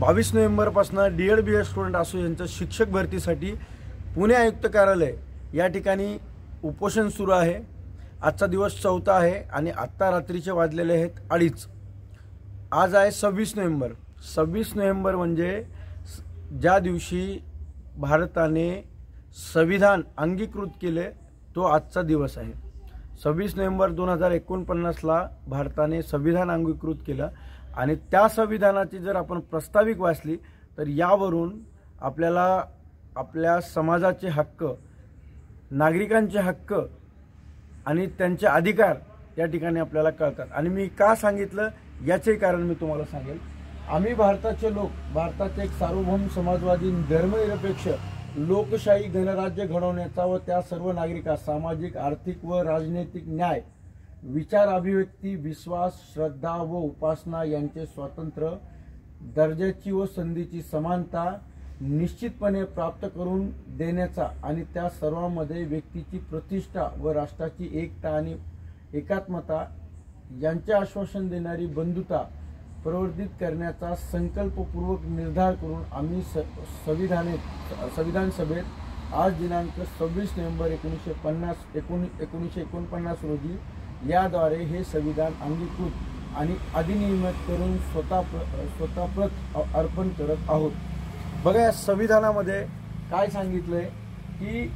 22 नोव्हेंबरपासून DED student असोसिएशनचं शिक्षक भरतीसाठी पुणे आयुक्त कार्यालय या ठिकाणी उपोषण सुरू आहे। आजचा दिवस 4था आहे आणि आत्ता रात्रीचे वाजलेले आहेत 2:30। आज आहे 26 नोव्हेंबर। 26 नोव्हेंबर म्हणजे ज्या दिवशी भारताने संविधान अंगीकृत केले तो आजचा दिवस आहे। 26 नोव्हेंबर 2049ला भारताने संविधान अंगीकृत केलं आणि त्या संविधानाची जर आपण प्रास्ताविक वाचली तर यावरून आपल्याला आपल्या समाजाचे हक्क, नागरिकांचे हक्क आणि त्यांचे अधिकार या ठिकाणी आपल्याला कळतात। आणि मी का सांगितलं याचे कारण मी तुम्हाला सांगेल। आम्ही भारताचे लोक, भारताचे एक सार्वभौम समाजवादी धर्मनिरपेक्ष लोकशाही गणराज्य घडवण्याचा व त्या सर्व नागरिकांस सामाजिक, आर्थिक व राजनैतिक न्याय, विचार अभिव्यक्ती, विश्वास, श्रद्धा व उपासना यांचे स्वातंत्र्य, दर्जाची व संधीची समानता निश्चितपणे प्राप्त करून देण्याचा आणि त्या सर्वांमध्ये व्यक्तीची प्रतिष्ठा व राष्ट्राची एकता आणि एकात्मता यांचे आश्वासन देणारी बंधुता प्रवर्धित करण्याचा संकल्पपूर्वक निर्धार करून आम्ही संविधान सभेत आज दिनांक 26 नोव्हेंबर 1949 रोजी याद्वारे हे संविधान अंगीकृत आणि अधिनियमित करून स्वतःप्रत अर्पण करत आहोत। बघा, या संविधानामध्ये काय सांगितलंय की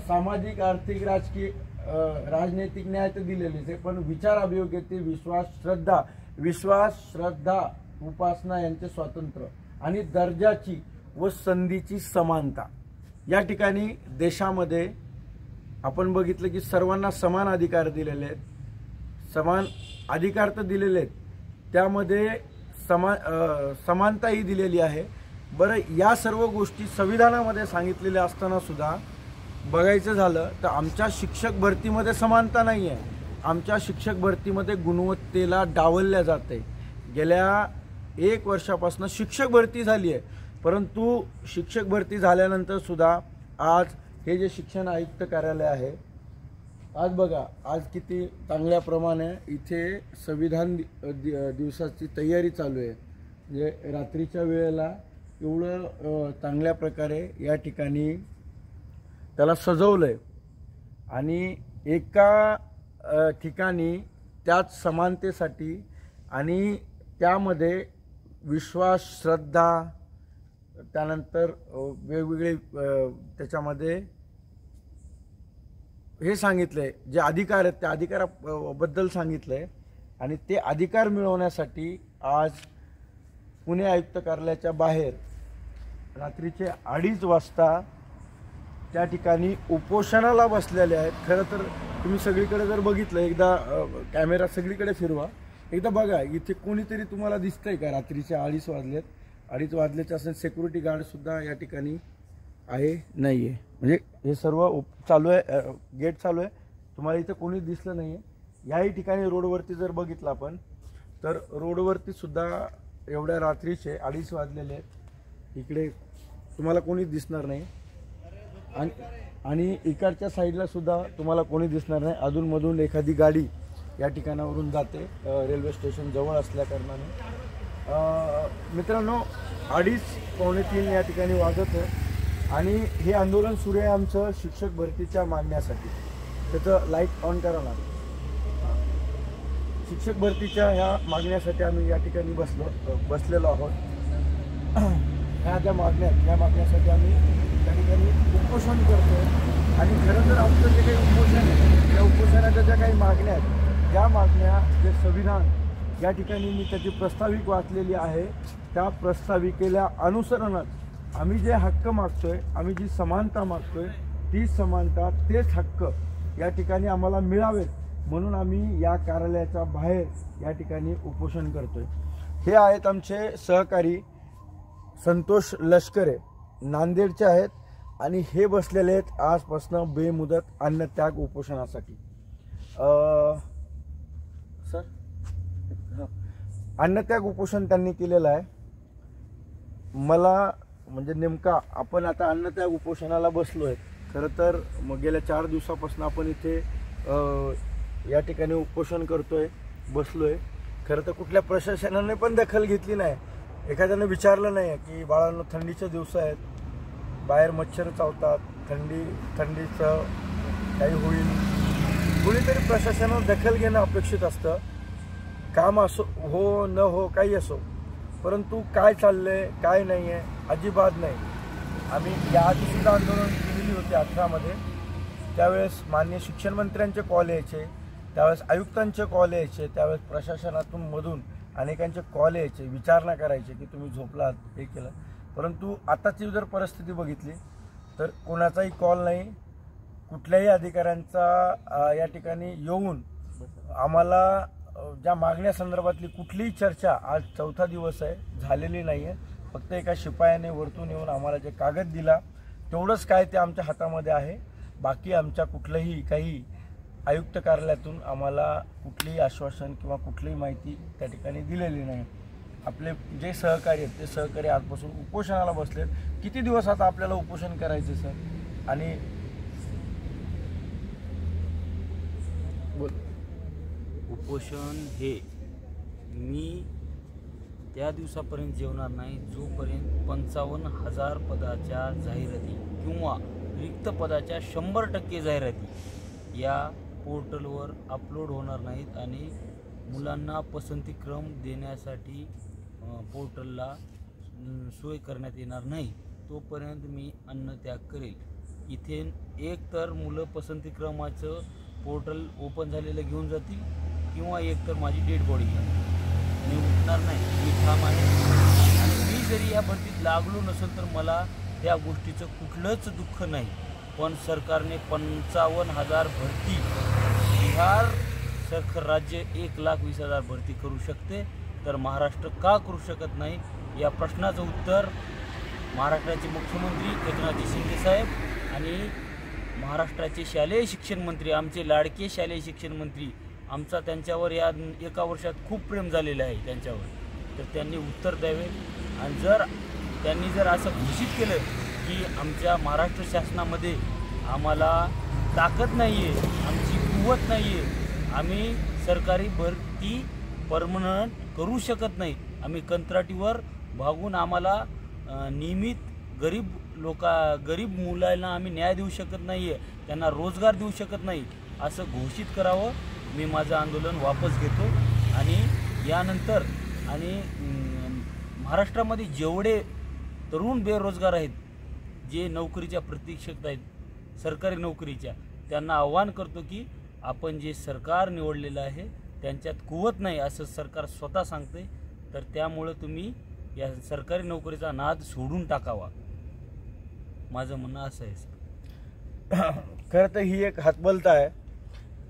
सामाजिक, आर्थिक, राजकीय, राजनैतिक न्याय तर दिलेलेच आहे, पण विचार अभिव्यक्ती, विश्वास, श्रद्धा, उपासना यांचे स्वातंत्र्य आणि दर्जाची व संधीची समानता या ठिकाणी देशामध्ये आपण बघितलं की सर्वांना समान अधिकार दिलेले आहेत। समान अधिकार तर दिलेले आहेत, त्यामध्ये समानताही दिलेली आहे। बरं, या सर्व गोष्टी संविधानामध्ये सांगितलेल्या असताना सुद्धा बघायचं झालं तर आमच्या शिक्षक भरतीमध्ये समानता नाही आहे। आमच्या शिक्षक भरतीमध्ये गुणवत्तेला डावलल्या जाते। गेल्या 1 वर्षापासून शिक्षक भरती झाली आहे, परंतु शिक्षक भरती झाल्यानंतर सुद्धा आज हे जे शिक्षण आयुक्त कार्यालय आहे, आज बघा आज किती चांगल्या प्रमाणे इथे संविधान दिवसाची तयारी चालू आहे। म्हणजे रात्रीच्या वेळेला एवढं चांगल्या प्रकारे या ठिकाणी त्याला सजवलंय आणि एका ठिकाणी त्याच समानतेसाठी आणि त्यामध्ये विश्वास, श्रद्धा, त्यानंतर वेगवेगळे त्याच्यामध्ये हे सांगितलंय जे अधिकार आहेत त्या अधिकाराबद्दल सांगितलंय आणि ते अधिकार मिळवण्यासाठी आज पुणे आयुक्त कार्यालयाच्या बाहेर रात्रीचे 2:30 वाजता त्या ठिकाणी उपोषणाला बसलेले आहेत। खरं तर तुम्ही सगळीकडे जर बघितलं, एकदा कॅमेरा सगळीकडे फिरवा, एकदा बघा इथे कोणीतरी तुम्हाला दिसतंय का? रात्रीचे 2:30 वाजलेत, 2:30 वाजल्याचे असेल, सिक्युरिटी गार्ड सुद्धा या ठिकाणी आहे नाही आहे, म्हणजे हे सर्व चालू आहे, गेट चालू आहे, तुम्हाला इथे कोणी दिसलं नाही आहे। याही ठिकाणी रोडवरती जर बघितलं आपण तर रोडवरती सुद्धा एवढ्या रात्रीचे 2:30 वाजलेले आहेत, इकडे तुम्हाला कोणी दिसणार नाही आणि इकडच्या साईडला सुद्धा तुम्हाला कोणी दिसणार नाही। अधूनमधून एखादी गाडी या ठिकाणावरून जाते, रेल्वे स्टेशन जवळ असल्या कारणाने। मित्रांनो, 2:30-2:45 या ठिकाणी वाजत आहे आणि हे आंदोलन सुरू आहे आमचं शिक्षक भरतीच्या मागण्यासाठी। त्याचं लाईट ऑन करा ना। शिक्षक भरतीच्या ह्या मागण्यासाठी आम्ही या ठिकाणी बसलेलो आहोत। ह्या ज्या मागण्यासाठी आम्ही त्या ठिकाणी उपोषण करतो आणि खरं तर आमचं जे काही उपोषण आहे त्या उपोषणाच्या ज्या काही मागण्या आहेत, त्या मागण्या जे संविधान या ठिकाणी मी त्याची प्रस्ताविक वाचलेली आहे, त्या प्रस्ताविकेला अनुसरणच आम्ही जे हक्क मागतोय, आम्ही जी समानता मागतोय, ती समानता, तेच हक्क या ठिकाणी आम्हाला मिळावेत म्हणून आम्ही या कार्यालयाच्या बाहेर या ठिकाणी उपोषण करतोय। हे आहेत आमचे सहकारी संतोष लष्करे, नांदेडचे आहेत आणि हे बसलेले आहेत आजपासून बेमुदत अन्नत्याग उपोषणासाठी। सर, अन्नत्याग उपोषण त्यांनी केलेलं आहे। मला म्हणजे नेमका आपण आता अन्नत्याग उपोषणाला बसलो आहे। खरं तर गेल्या 4 दिवसापासून आपण इथे या ठिकाणी उपोषण करतोय, बसलोय। खरं तर कुठल्या प्रशासनाने पण दखल घेतली नाही. एखाद्यानं विचारलं नाही की बाळांनो थंडीचे दिवस आहेत, बाहेर मच्छर चावतात, थंडीचं काही होईल, कुणीतरी प्रशासनानं दखल घेणं अपेक्षित असतं. काम असो हो न हो काही असो, परंतु काय चाललंय काय नाही आहे अजिबात नाही. आम्ही याआधी सुद्धा आंदोलन केलेली होती 18मध्ये. त्यावेळेस माननीय शिक्षण मंत्र्यांचे कॉल यायचे, त्यावेळेस आयुक्तांचे कॉल यायचे, त्यावेळेस प्रशासनातून मधून अनेकांचे कॉल यायचे, विचारणा करायचे की तुम्ही झोपलात हे केलं. परंतु आताची जर परिस्थिती बघितली तर कोणाचाही कॉल नाही, कुठल्याही अधिकाऱ्यांचा या ठिकाणी येऊन आम्हाला ज्या मागण्यासंदर्भातली कुठलीही चर्चा आज 4था दिवस आहे झालेली नाही आहे. फक्त एका शिपायाने वरतून येऊन आम्हाला जे कागद दिला तेवढंच काय ते आमच्या हातामध्ये आहे. बाकी आमच्या कुठलंही काही आयुक्त कार्यालयातून आम्हाला कुठलीही आश्वासन किंवा कुठलीही माहिती त्या ठिकाणी दिलेली नाही. आपले जे सहकारी आहेत ते सहकारी आजपासून उपोषणाला बसलेत. किती दिवस आता आपल्याला उपोषण करायचे सर? आणि उपोषण हे मी त्या दिवसापर्यंत जेवणार नाही जोपर्यंत 55,000 पदाच्या जाहिराती किंवा रिक्त पदाच्या 100% जाहिराती या पोर्टलवर अपलोड होणार नाहीत आणि मुलांना पसंतीक्रम देण्यासाठी पोर्टलला सोय करण्यात येणार नाही तोपर्यंत मी अन्नत्याग करेल. इथे एक तर मुलं पसंतीक्रमाचं पोर्टल ओपन झालेलं घेऊन जातील किंवा एक तर माझी डेड बॉडी घ्या. मी उठणार नाही, मी ठाम आहे. आणि मी जरी या भरतीत लागलो नसेल तर मला त्या गोष्टीचं कुठलंच दुःख नाही. पण सरकारने 55,000 भरती, बिहारसारखं राज्य 1,20,000 भरती करू शकते तर महाराष्ट्र का करू शकत नाही? या प्रश्नाचं उत्तर महाराष्ट्राचे मुख्यमंत्री एकनाथ शिंदे साहेब आणि महाराष्ट्राचे शालेय शिक्षण मंत्री, आमचे लाडके शालेय शिक्षण मंत्री, आमचा त्यांच्यावर या एका वर्षात खूप प्रेम झालेलं आहे त्यांच्यावर, तर त्यांनी उत्तर द्यावे. आणि जर त्यांनी असं घोषित केलं की आमच्या महाराष्ट्र शासनामध्ये आम्हाला ताकद नाही आहे, आमची कुवत नाही आहे, आम्ही सरकारी भरती परमनंट करू शकत नाही, आम्ही कंत्राटीवर भागून आम्हाला नियमित गरीब मुलांना आम्ही न्याय देऊ शकत नाही आहे, त्यांना रोजगार देऊ शकत नाही, असं घोषित करावं. मी माझं आंदोलन वापस घेतो. आणि यानंतर महाराष्ट्रामध्ये जेवढे तरुण बेरोजगार आहेत, जे नोकरीच्या प्रतीक्षेत आहेत सरकारी नोकरीच्या, त्यांना आव्हान करतो की आपण जे सरकार निवडलेलं आहे त्यांच्यात कुवत नाही असं सरकार स्वतः सांगते, तर त्यामुळं तुम्ही या सरकारी नोकरीचा नाद सोडून टाकावा, माझं म्हणणं असं आहे सर. खरं तर ही एक हातबलता आहे.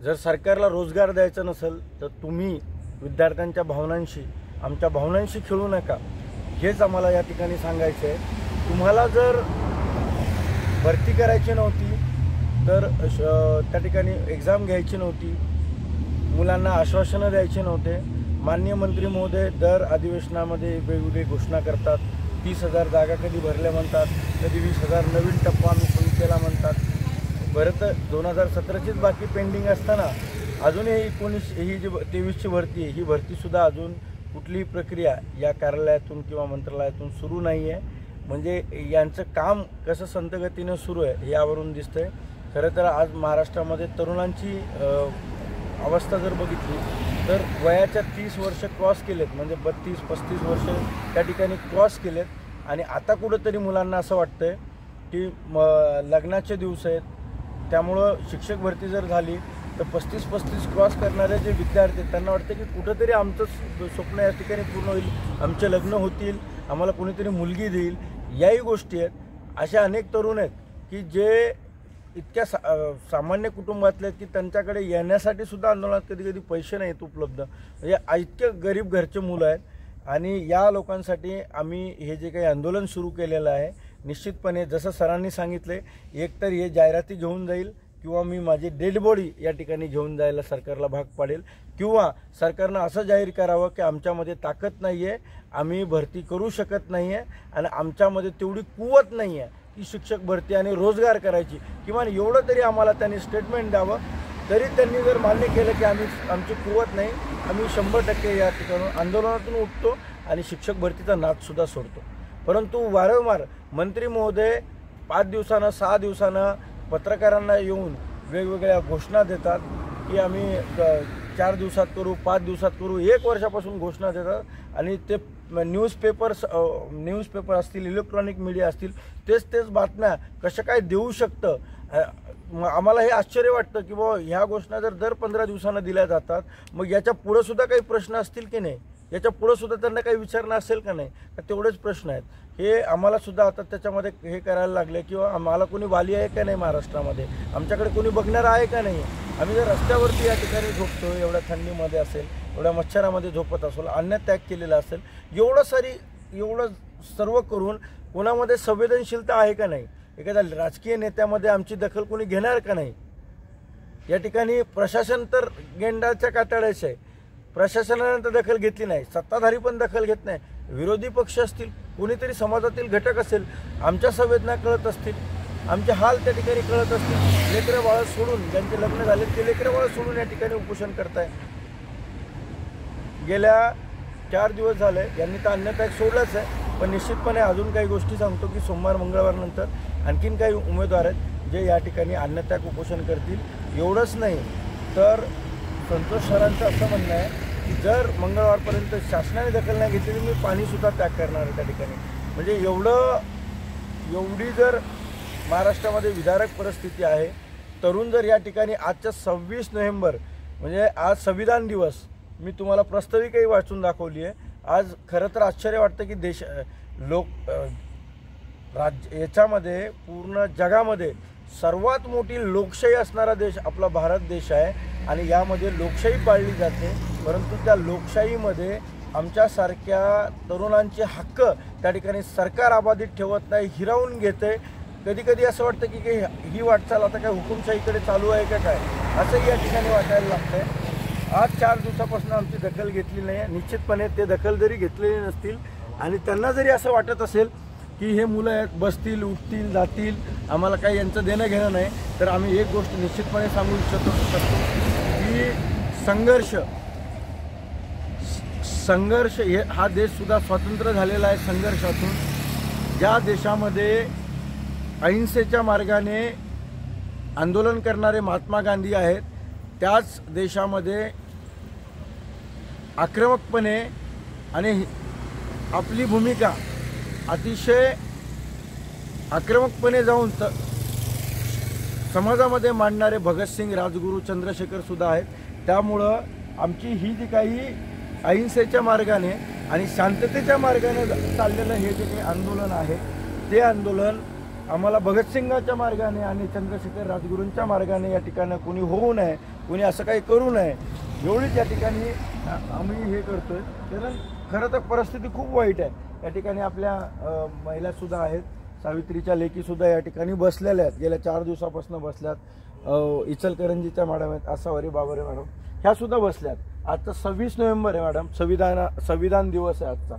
जर सरकारला रोजगार द्यायचा नसेल तर तुम्ही विद्यार्थ्यांच्या भावनांशी, आमच्या भावनांशी खेळू नका, हेच आम्हाला या ठिकाणी सांगायचं आहे. तुम्हाला जर भरती करायची नव्हती तर त्या ठिकाणी एक्झाम घ्यायची नव्हती, मुलांना आश्वासनं द्यायचे नव्हते. माननीय मंत्री महोदय दर अधिवेशनामध्ये वेगवेगळी घोषणा करतात. 30,000 जागा कधी भरल्या म्हणतात, कधी 20,000 नवीन टप्पा आम्ही सुरू केला म्हणतात. बरं तर 2017चीच बाकी पेंडिंग असताना अजूनही 19 ही जी 23ची भरती आहे, ही भरतीसुद्धा अजून कुठलीही प्रक्रिया या कार्यालयातून किंवा मंत्रालयातून सुरू नाही आहे. म्हणजे यांचं काम कसं संतगतीनं सुरू आहे हे यावरून दिसतंय. खरं तर आज महाराष्ट्रामध्ये तरुणांची अवस्था जर बघितली तर वयाच्या 30 वर्ष क्रॉस केलेत, म्हणजे 32-35 वर्ष त्या ठिकाणी क्रॉस केलेत. आणि आता कुठंतरी मुलांना असं वाटतंय की लग्नाचे दिवस आहेत, त्यामुळं शिक्षक भरती जर झाली तर 35-35 क्रॉस करणारे जे विद्यार्थी आहेत त्यांना वाटतं की कुठंतरी आमचं स्वप्न या ठिकाणी पूर्ण होईल, आमचे लग्न होतील, आम्हाला कोणीतरी मुलगी देईल. याही गोष्टी आहेत. असे अनेक तरुण आहेत की जे इतक्या सामान्य कुटुंबातले आहेत की त्यांच्याकडे येण्यासाठी सुद्धा आंदोलनात कधी कधी पैसे नाहीत उपलब्ध, म्हणजे इतके गरीब घरचे मुलं आहेत. आणि या लोकांसाठी आम्ही हे जे काही आंदोलन सुरू केलेलं आहे, निश्चितपणे जसं सरांनी सांगितले, एकतर हे जाहिराती घेऊन जाईल किंवा मी माझी डेड बॉडी या ठिकाणी घेऊन जायला सरकारला भाग पाडेल, किंवा सरकारनं असं जाहीर करावं की आमच्यामध्ये ताकद नाही आहे, आम्ही भरती करू शकत नाही आहे आणि आमच्यामध्ये तेवढी कुवत नाही आहे की शिक्षक भरती आणि रोजगार करायची. किमान एवढं तरी आम्हाला त्यांनी स्टेटमेंट द्यावं. तरी त्यांनी जर मान्य केलं की आमची कुवत नाही, आम्ही 100% या ठिकाणी आंदोलनातून उठतो आणि शिक्षक भरतीचा नादसुद्धा सोडतो. परंतु वारंवार मंत्री महोदय 5 दिवसानं 6 दिवसानं पत्रकारांना येऊन वेगवेगळ्या घोषणा देतात की आम्ही 4 दिवसात करू, 5 दिवसात करू, 1 वर्षापासून घोषणा देतात आणि ते न्यूजपेपर असतील, इलेक्ट्रॉनिक मीडिया असतील, तेच बातम्या कशा काय देऊ शकतं. आम्हाला हे आश्चर्य वाटतं की बाबा ह्या घोषणा जर दर 15 दिवसांना दिल्या जातात, मग याच्या पुढं सुद्धा काही प्रश्न असतील की नाही, याच्या पुढं सुद्धा त्यांना काही विचारणं असेल का नाही, तर तेवढेच प्रश्न आहेत. हे आम्हाला सुद्धा आता त्याच्यामध्ये हे करायला लागले किंवा आम्हाला कोणी वाली आहे का नाही महाराष्ट्रामध्ये, आमच्याकडे कोणी बघणारं आहे का नाही. आम्ही जर रस्त्यावरती या ठिकाणी झोपतो, एवढ्या थंडीमध्ये असेल, एवढ्या मच्छरामध्ये झोपत असेल, अन्नत्याग केलेला असेल, एवढं सर्व करून कोणामध्ये संवेदनशीलता आहे का नाही, एखाद्या राजकीय नेत्यामध्ये आमची दखल कोणी घेणार का नाही. या ठिकाणी प्रशासन तर गेंडाच्या कातड्याचे आहे, प्रशासनाने तर दखल घेतली नाही, सत्ताधारी पण दखल घेत नाही, विरोधी पक्ष असतील, कोणीतरी समाजातील घटक असेल, आमच्या संवेदना कळत असतील, आमचे हाल त्या ठिकाणी कळत असतील. लेकरं बाळं सोडून, ज्यांचे लग्न झाले ते लेकरं बाळं सोडून या ठिकाणी उपोषण करताय. गेल्या 4 दिवस झाले यांनी तर अन्नत्याग सोडलाच आहे, पण निश्चितपणे अजून काही गोष्टी सांगतो की सोमवार मंगळवार नंतर आणखीन काही उमेदवार आहेत जे या ठिकाणी अन्नत्याग उपोषण करतील. एवढंच नाही तर संतोष सरांचं असं म्हणणं आहे की जर मंगळवारपर्यंत शासनाने दखल नाही घेतली तर मी पाणीसुद्धा त्याग करणार आहे त्या ठिकाणी. म्हणजे एवढी जर महाराष्ट्रामध्ये विदारक परिस्थिती आहे. तरुण जर या ठिकाणी आजच्या 26 नोव्हेंबर म्हणजे आज संविधान दिवस, मी तुम्हाला प्रस्ताविकही वाचून दाखवली आहे. आज खरं तर आश्चर्य वाटतं की याच्यामध्ये पूर्ण जगामध्ये सर्वात मोठी लोकशाही असणारा देश आपला भारत देश आहे आणि यामध्ये लोकशाही पाळली जाते. परंतु त्या लोकशाहीमध्ये आमच्यासारख्या तरुणांचे हक्क त्या ठिकाणी सरकार अबाधित ठेवत नाही, हिरावून घेते. कधी असं वाटतं की ही वाटचाल आता काय हुकुमशाहीकडे चालू आहे का काय, असंही या ठिकाणी वाटायला लागतंय. आज 4 दिवसापासून आमची दखल घेतली नाही. निश्चितपणे ते दखल जरी घेतलेली नसतील आणि त्यांना जरी असं वाटत असेल की हे मुलं बसतील, उठतील, जातील, आम्हाला काही यांचं देणं घेणं नाही, तर आम्ही एक गोष्ट निश्चितपणे सांगू शकतो की संघर्ष हा देशसुद्धा स्वतंत्र झालेला आहे संघर्षातून. ज्या देशामध्ये अहिंसेच्या मार्गाने आंदोलन करणारे महात्मा गांधी आहेत, त्याच देशामध्ये आक्रमकपणे आणि आपली भूमिका अतिशय आक्रमकपणे जाऊन समाजामध्ये मांडणारे भगतसिंग, राजगुरू, चंद्रशेखरसुद्धा आहेत. त्यामुळं आमची ही जी काही अहिंसेच्या मार्गाने आणि शांततेच्या मार्गाने चाललेलं हे जे काही आंदोलन आहे, ते आंदोलन आम्हाला भगतसिंगाच्या मार्गाने आणि चंद्रशेखर राजगुरूंच्या मार्गाने या ठिकाणी कोणी होऊ नये, कोणी असं काही करू नये, एवढीच या ठिकाणी आम्ही हे करतोय. कारण खरं तर परिस्थिती खूप वाईट आहे. या ठिकाणी आपल्या महिलासुद्धा आहेत, सावित्रीच्या लेकीसुद्धा या ठिकाणी बसलेल्या आहेत, गेल्या 4 दिवसापासून बसल्यात. इचलकरंजीच्या मॅडम आहेत, आसावरी बाबरे मॅडम, ह्यासुद्धा बसल्यात. आजचा 26 नोव्हेंबर आहे मॅडम, संविधान दिवस आहे आजचा.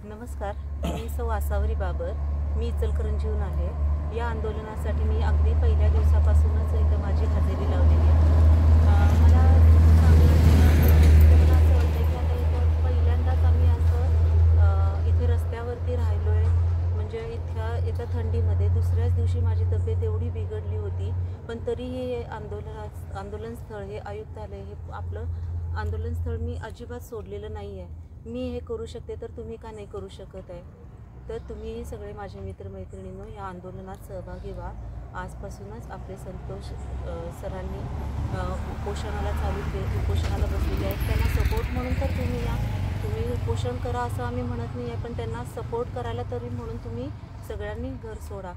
नमस्कार, मी सौ आसावरी बाबर, मी इचलकरंजीहून आहे. या आंदोलनासाठी मी अगदी पहिल्या दिवसापासूनच इथं माझी हजेरी लावलेली आहे. मला असं वाटतं की आता इथं पहिल्यांदाच आम्ही असं इथे रस्त्यावरती राहिलो आहे. म्हणजे इथं थंडीमध्ये दुसऱ्याच दिवशी माझी तब्येत एवढी बिघडली होती, पण तरीही हे आंदोलन स्थळ हे आयुक्तालय हे आपलं आंदोलन स्थळ मी अजिबात सोडलेलं नाही आहे. मी हे करू शकते तर तुम्ही का नाही करू शकत आहे. तर तुम्हीही सगळे माझे मित्रमैत्रिणींनो या आंदोलनात सहभागी व्हा. आजपासूनच आपले संतोष सरांनी उपोषणाला बसलेले आहेत. त्यांना सपोर्ट म्हणून तर तुम्ही या, तुम्ही उपोषण करा असं आम्ही म्हणत नाही आहे, पण त्यांना सपोर्ट करायला तरी म्हणून तुम्ही सगळ्यांनी घर सोडा.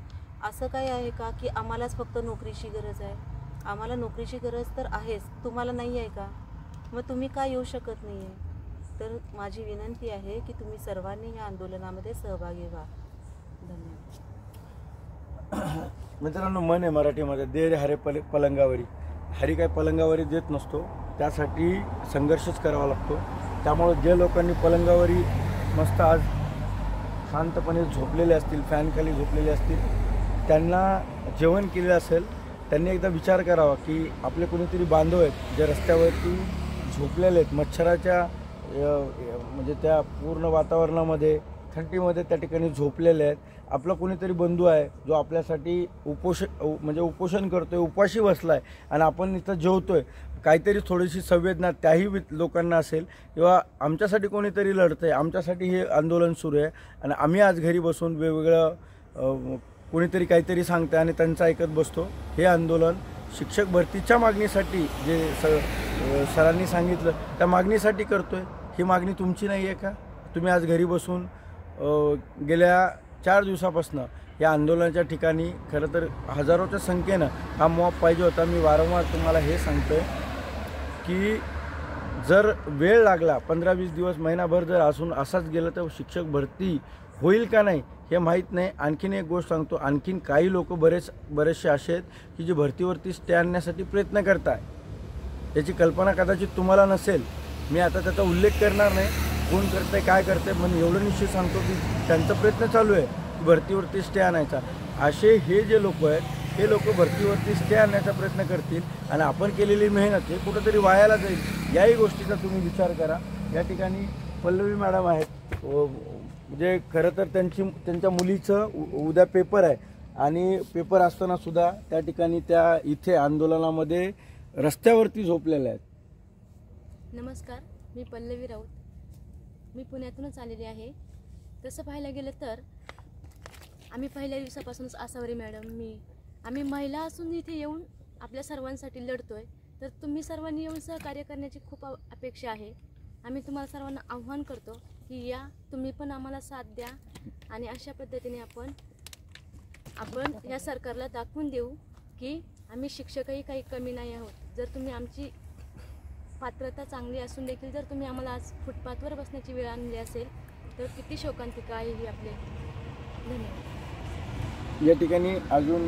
असं काय आहे का की आम्हालाच फक्त नोकरीची गरज आहे? आम्हाला नोकरीची गरज तर आहेच, तुम्हाला नाही आहे का? मग तुम्ही का येऊ शकत नाही आहे? तर माझी विनंती आहे की तुम्ही सर्वांनी या आंदोलनामध्ये सहभागी व्हा. धन्यवाद. मित्रांनो, मन आहे मराठीमध्ये, दे रे हरे पलंगावरी. हरी काय पलंगावरी देत नसतो, त्यासाठी संघर्षच करावा लागतो. त्यामुळे जे लोकांनी पलंगावरी मस्त आज शांतपणे झोपलेले असतील, फॅनखाली झोपलेले असतील, त्यांना जेवण केलेलं असेल त्यांनी एकदा विचार करावा की आपले कोणीतरी बांधव आहेत जे रस्त्यावरती झोपलेले आहेत, मच्छराच्या म्हणजे त्या पूर्ण वातावरणामध्ये, थंडीमध्ये त्या ठिकाणी झोपलेले आहेत. आपला कोणीतरी बंधू आहे जो आपल्यासाठी उपोषण करतोय, उपाशी बसलाय आणि आपण इथं जेवतोय. काहीतरी थोडीशी संवेदना त्याही लोकांना असेल किंवा आमच्यासाठी कोणीतरी लढतंय, आमच्यासाठी हे आंदोलन सुरू आहे आणि आम्ही आज घरी बसून वेगवेगळं कोणीतरी काहीतरी सांगतं आणि त्यांचं ऐकत बसतो. हे आंदोलन शिक्षक भरतीच्या मागणीसाठी जे सरांनी सांगितलं त्या मागणीसाठी करतोय. ही मागणी तुमची नाही आहे का? तुम्ही आज घरी बसून गेल्या 4 दिवसापासून या आंदोलनाच्या ठिकाणी खरं तर हजारोच्या संख्येनं हा मॉब पाहिजे होता. मी वारंवार तुम्हाला हे सांगतो आहे की जर वेळ लागला 15-20 दिवस, महिनाभर जर असून असाच गेलं तर शिक्षक भरती होईल का नाही हे माहीत नाही. आणखीन एक गोष्ट सांगतो, आणखीन काही लोक बरेचसे असे आहेत की जे भरतीवरती स्टे आणण्यासाठी प्रयत्न करत आहे. त्याची कल्पना कदाचित तुम्हाला नसेल. मी आता त्याचा उल्लेख करणार नाही, कोण करतंय काय करतंय, पण एवढं निश्चित सांगतो की त्यांचा प्रयत्न चालू आहे की भरतीवरती स्टे आणायचा. असे हे जे लोक आहेत हे लोक भरतीवरती स्टे आणण्याचा प्रयत्न करतील आणि आपण केलेली मेहनत हे कुठंतरी वायाला जाईल. याही गोष्टीचा तुम्ही विचार करा. या ठिकाणी पल्लवी मॅडम आहेत, म्हणजे खरं तर त्यांच्या मुलीचं उद्या पेपर आहे आणि पेपर असतानासुद्धा त्या ठिकाणी त्या इथे आंदोलनामध्ये रस्त्यावरती झोपलेल्या आहेत. नमस्कार, मी पल्लवी राऊत. मी पुण्यातूनच आलेली आहे. तसं पाहायला गेलं तर आम्ही पहिल्या दिवसापासूनच आसावरी मॅडम, आम्ही महिला असून इथे येऊन आपल्या सर्वांसाठी लढतोय. तर तुम्ही सर्वांनी येऊन सहकार्य करण्याची खूप अपेक्षा आहे. आम्ही तुम्हाला सर्वांना आव्हान करतो की या, तुम्ही पण आम्हाला साथ द्या आणि अशा पद्धतीने आपण या सरकारला दाखवून देऊ की आम्ही शिक्षकही काही कमी नाही आहोत. जर तुम्ही आमची पात्रता चांगली असून देखील जर तुम्ही आम्हाला आज फुटपाथवर बसण्याची वेळ आणली असेल तर किती शोकांतिका आहे ही आपले. धन्यवाद. या ठिकाणी अजून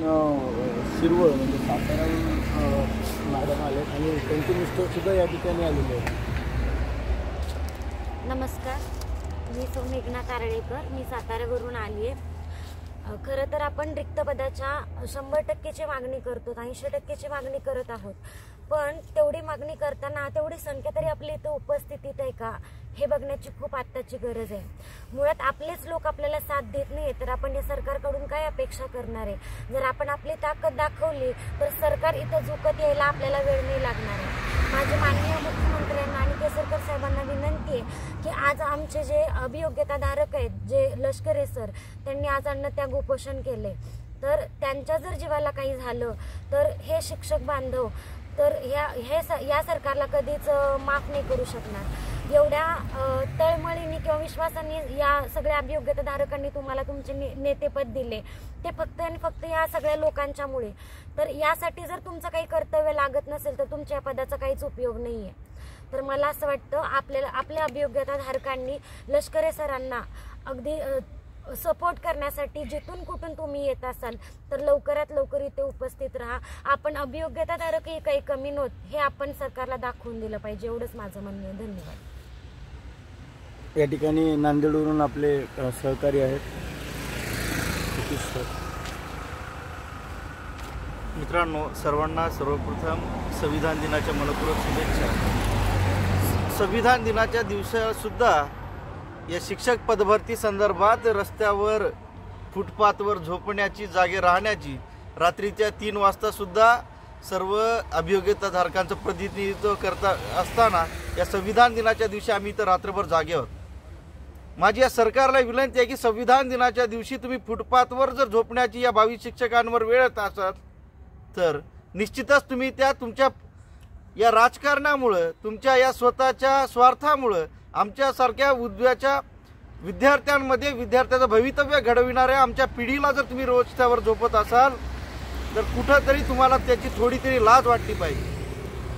शिरवळ म्हणजे सातारा मॅडम आले आणि त्यांचे मिस्टरसुद्धा या ठिकाणी आलेले आहेत. नमस्कार, मी मेघना कारळेकर, मी साताऱ्यावरून आली आहे. खरं तर आपण रिक्त पदाच्या 100%ची मागणी करतो, 80%ची मागणी करत आहोत. पण तेवढी मागणी करताना तेवढी संख्या तरी आपली इथं उपस्थितीत आहे का हे बघण्याची खूप आत्ताची गरज आहे. मुळात आपलेच लोक आपल्याला साथ देत नाही तर आपण या सरकारकडून काय अपेक्षा करणार आहे. जर आपण आपली ताकद दाखवली तर सरकार इथं झुकत यायला आपल्याला वेळ नाही लागणार आहे. माझी माननीय मुख्यमंत्र्यांना आणि केसरकर साहेबांना विनंती आहे की आज आमचे जे अभियोग्यताधारक आहेत, जे लष्करे सर, त्यांनी आज अन्नत्याग उपोषण केले. तर त्यांच्या जर जीवाला काही झालं तर हे शिक्षक बांधव तर या सरकारला कधीच माफ नाही करू शकणार. एवढ्या तळमळीने किंवा विश्वासाने या सगळ्या अभियोग्यताधारकांनी तुम्हाला तुमचे नेतेपद दिले, ते फक्त आणि फक्त या सगळ्या लोकांच्यामुळे. तर यासाठी जर तुमचं काही कर्तव्य लागत नसेल तर तुमच्या या पदाचा काहीच उपयोग नाही आहे. तर मला असं वाटतं आपल्या अभियोग्यताधारकांनी लष्करे सरांना अगदी सपोर्ट करण्यासाठी जिथून कुठून तुम्ही येत असाल तर लवकरात लवकर इथे उपस्थित राहा. आपण अभियोग्यताधारकही काही कमी नव्हत हे आपण सरकारला दाखवून दिलं पाहिजे, एवढंच माझं म्हणणं आहे. धन्यवाद. या ठिकाणी नांदेडवरून आपले सहकारी आहेत. मित्रांनो, सर्वांना सर्वप्रथम संविधान दिनाच्या मनपूर्वक शुभेच्छा. संविधान दिनाच्या दिवसासुद्धा या शिक्षक पदभरती संदर्भात रस्त्यावर फुटपाथवर झोपण्याची, जागे राहण्याची, रात्रीच्या 3 वाजतासुद्धा सर्व अभियोग्यताधारकांचं प्रतिनिधित्व करता असताना या संविधान दिनाच्या दिवशी आम्ही इथं रात्रभर जागे आहोत. माझी या सरकारला विनंती आहे की संविधान दिनाच्या दिवशी तुम्ही फुटपाथवर जर झोपण्याची या 22 शिक्षकांवर वेळ येत असाल तर निश्चितच तुम्ही तुमच्या या राजकारणामुळं, तुमच्या या स्वतःच्या स्वार्थामुळं आमच्यासारख्या उद्याच्या विद्यार्थ्याचं भवितव्य घडविणाऱ्या आमच्या पिढीला जर तुम्ही रोज त्यावर झोपत असाल तर कुठंतरी तुम्हाला त्याची थोडी तरी लाज वाटली पाहिजे.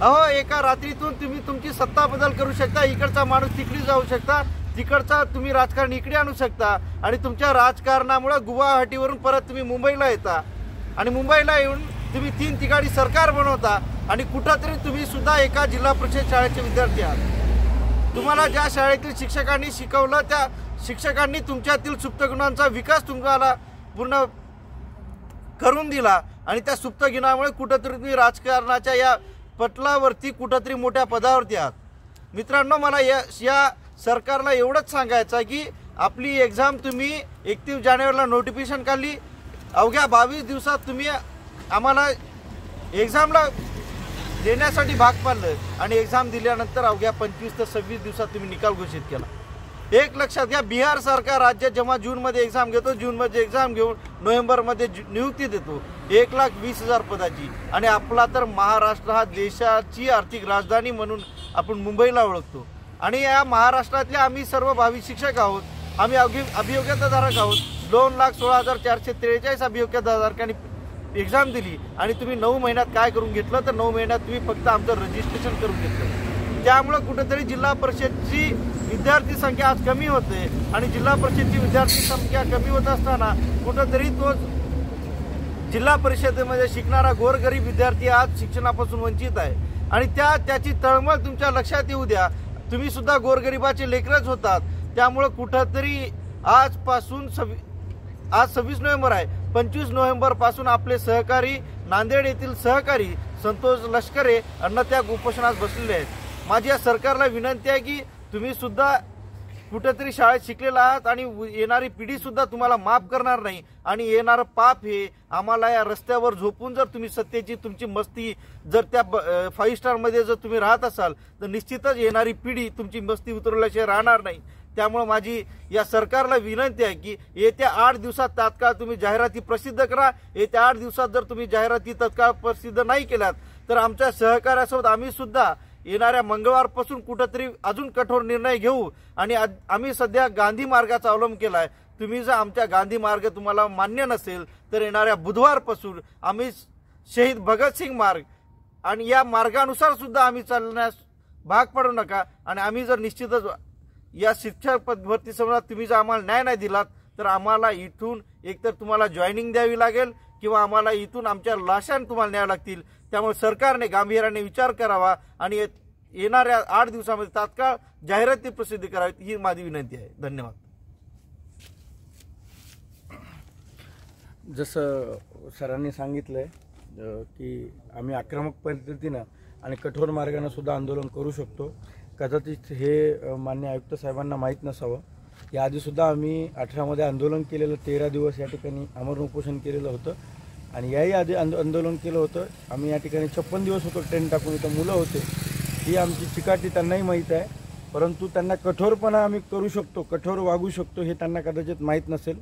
अहो, एका रात्रीतून तुम्ही तुमची सत्ता बदल करू शकता. इकडचा माणूस तिकडे जाऊ शकता, तिकडचा तुम्ही राजकारण इकडे आणू शकता आणि तुमच्या राजकारणामुळे गुवाहाटीवरून परत तुम्ही मुंबईला येता आणि मुंबईला येऊन तुम्ही 3 ठिकाणी सरकार बनवता आणि कुठंतरी तुम्ही सुद्धा एका जिल्हा परिषद शाळेचे विद्यार्थी आहात. तुम्हाला ज्या शाळेतील शिक्षकांनी शिकवलं त्या शिक्षकांनी तुमच्यातील सुप्त गुणांचा विकास तुम्हाला पूर्ण करून दिला आणि त्या सुप्त गिनामुळे कुठंतरी तुम्ही राजकारणाच्या या पटलावरती कुठंतरी मोठ्या पदावरती आहात. मित्रांनो, मला या सरकारला एवढंच सांगायचं आहे की आपली एक्झाम तुम्ही 31 जानेवारीला नोटिफिकेशन काढली, अवघ्या 22 दिवसात तुम्ही आम्हाला एक्झामला देण्यासाठी भाग पाडलं आणि एक्झाम दिल्यानंतर अवघ्या 25 ते 26 दिवसात तुम्ही निकाल घोषित केला. एक लक्षात घ्या, बिहार सरकार राज्यात जेव्हा जूनमध्ये एक्झाम घेतो, जूनमध्ये एक्झाम घेऊन नोव्हेंबरमध्ये नियुक्ती देतो 1,20,000 पदाची. आणि आपला तर महाराष्ट्र हा देशाची आर्थिक राजधानी म्हणून आपण मुंबईला ओळखतो. आणि या महाराष्ट्रातले आम्ही सर्व भावी शिक्षक आहोत, आम्ही अभियोग्यताधारक आहोत. 2,16,443 अभियोग्यताधारकांनी एक्झाम दिली आणि तुम्ही 9 महिन्यात काय करून घेतलं तर 9 महिन्यात तुम्ही फक्त आमचं रजिस्ट्रेशन करून घेतलं. त्यामुळं कुठेतरी जिल्हा परिषदची विद्यार्थी संख्या आज कमी होते आणि जिल्हा परिषदची विद्यार्थी संख्या कमी होत असताना कुठेतरी तो जिल्हा परिषदेमध्ये शिकणारा गोरगरीब विद्यार्थी आज शिक्षणापासून वंचित आहे. आणि त्याची तळमळ तुमच्या लक्षात येऊ द्या. तुम्ही सुद्धा गोरगरिबाचे लेकरच होतात. त्यामुळं कुठंतरी आजपासून आज 26 नोव्हेंबर आहे, 25 नोव्हेंबरपासून आपले सहकारी नांदेड येथील सहकारी संतोष लष्करे अन्नत्याग उपोषणास बसलेले आहेत. माझी या सरकारला विनंती आहे की तुम्ही सुद्धा कुठेतरी शाळेत शिकलेला आहात आणि येणारी पिढी सुद्धा तुम्हाला माफ करणार नाही. आणि येणारं पाप हे आम्हाला या रस्त्यावर झोपून जर तुम्ही सत्तेची तुमची मस्ती जर त्या 5 स्टारमध्ये जर तुम्ही राहत असाल तर निश्चितच येणारी पिढी तुमची मस्ती उतरवल्याशिवाय राहणार नाही. त्यामुळे माझी या सरकारला विनंती आहे की येत्या 8 दिवसात तात्काळ तुम्ही जाहिराती प्रसिद्ध करा. येत्या 8 दिवसात जर तुम्ही जाहिराती तत्काळ प्रसिद्ध नाही केल्यात तर आमच्या सहकार्यासोबत आम्ही सुद्धा येणाऱ्या मंगळवारपासून कुठंतरी अजून कठोर निर्णय घेऊ. आणि आम्ही सध्या गांधी मार्गाचा अवलंब केला आहे. तुम्ही जर आमच्या गांधी मार्ग तुम्हाला मान्य नसेल तर येणाऱ्या बुधवारपासून आम्ही शहीद भगतसिंग मार्ग आणि या मार्गानुसार सुद्धा आम्ही चालण्यास भाग पडू नका. आणि आम्ही जर निश्चितच या शिक्षक भरती संदर्भात तुम्ही जर आम्हाला न्याय नाही दिलात तर आम्हाला इथून एकतर तुम्हाला जॉईनिंग द्यावी लागेल किंवा आम्हाला इथून आमच्या लाशांना तुम्हाला न्यावं लागतील. त्यामुळे सरकारने गांभीर्याने विचार करावा आणि येणाऱ्या 8 दिवसामध्ये तात्काळ जाहिराती प्रसिद्ध करावीत ही माझी विनंती आहे. धन्यवाद. जसं सरांनी सांगितलंय की आम्ही आक्रमक पद्धतीनं आणि कठोर मार्गाने सुद्धा आंदोलन करू शकतो. कदाचित हे मान्य आयुक्त साहेबांना माहीत नसावं. याआधीसुद्धा आम्ही 18मध्ये आंदोलन केलेलं, 13 दिवस या ठिकाणी आमरण उपोषण केलेलं होतं आणि याही आधी आंदोलन केलं होतं. आम्ही या ठिकाणी 56 दिवस होतो ट्रेन टाकून, इथं मुलं होते. ही आमची चिकाटी त्यांनाही माहीत आहे. परंतु त्यांना कठोरपणा आम्ही करू शकतो, कठोर वागू शकतो हे त्यांना कदाचित माहीत नसेल.